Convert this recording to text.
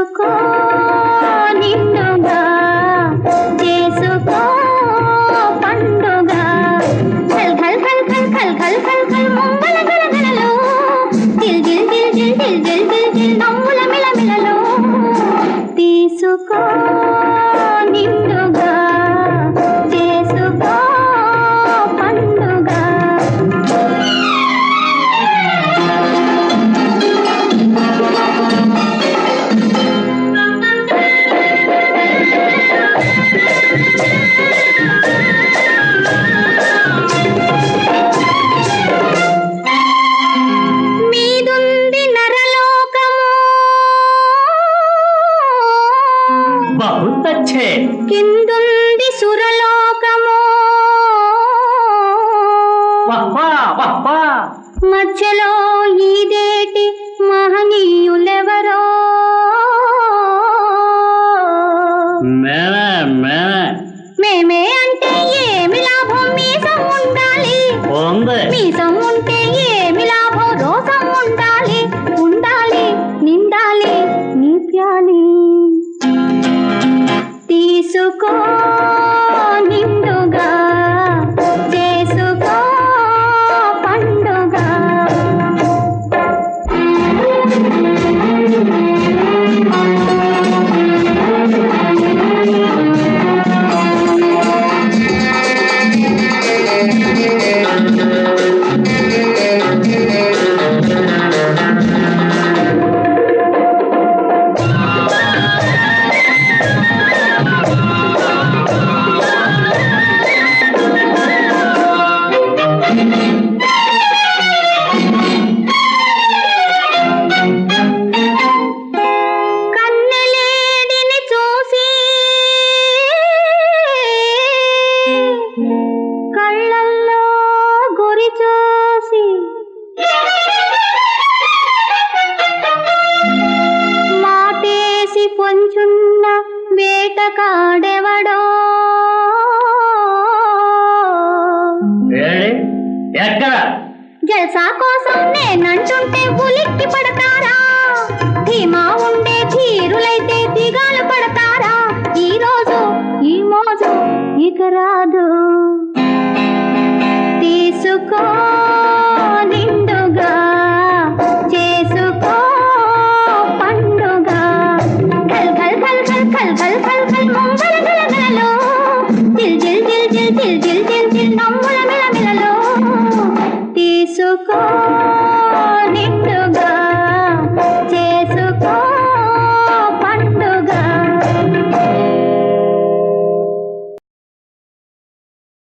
తీసుకో నిండుగా చేసుకో పండుగ ఖల్ ఖల్ ఖల్ ఖల్ ఖల్ ఖల్ ఖల్ ఖల్ ముంగల గలగలలో దిల్ దిల్ దిల్ దిల్ దిల్ దిల్ దిల్ దిల్ నమ్ముల మిలమిలలో తీసుకో నిండుగా చేసుకో పండుగ మీదుంది నరలోకము बहुत अच्छे కిందుంది సురలోకము वाह वाह वाह वाह మధ్యలో ఈదేటి మహనీయులెవరో मैंने मैंने మేమే అంటే ఏమి లాభం మీసం ఉండాలి ఉంది మీసం ఉంటే ఏమి లాభం రోసం ఉండాలి ఉండాలి నిండాలి నిత్యాలి తీసుకో నిండుగా చేసుకో పండుగ కన్నెలేడిని చూసి కళ్ళల్లో గురి చూసి మాటేసి పొంచున్న వేటకాడెవడో ఏడి ఎక్కడ జల్సా కోసం నేనంటుంటే ఉలిక్కి పడతారా ధీమా ఉండే ధీరులైతే దిగాలు పడతారా ఈ రోజు ఈ మోజు ఇక రాదు తీసుకో నిండుగా చేసుకో పండుగ ఖల్ ఖల్ ఖల్ ఖల్ ఖల్ ఖల్ ఖల్ ఖల్ ముంగల గలగలలో జిల్ జిల్ జిల్ జిల్ జిల్ జిల్ జిల్ జిల్ నమ్ముల మిలమిలలో తీసుకో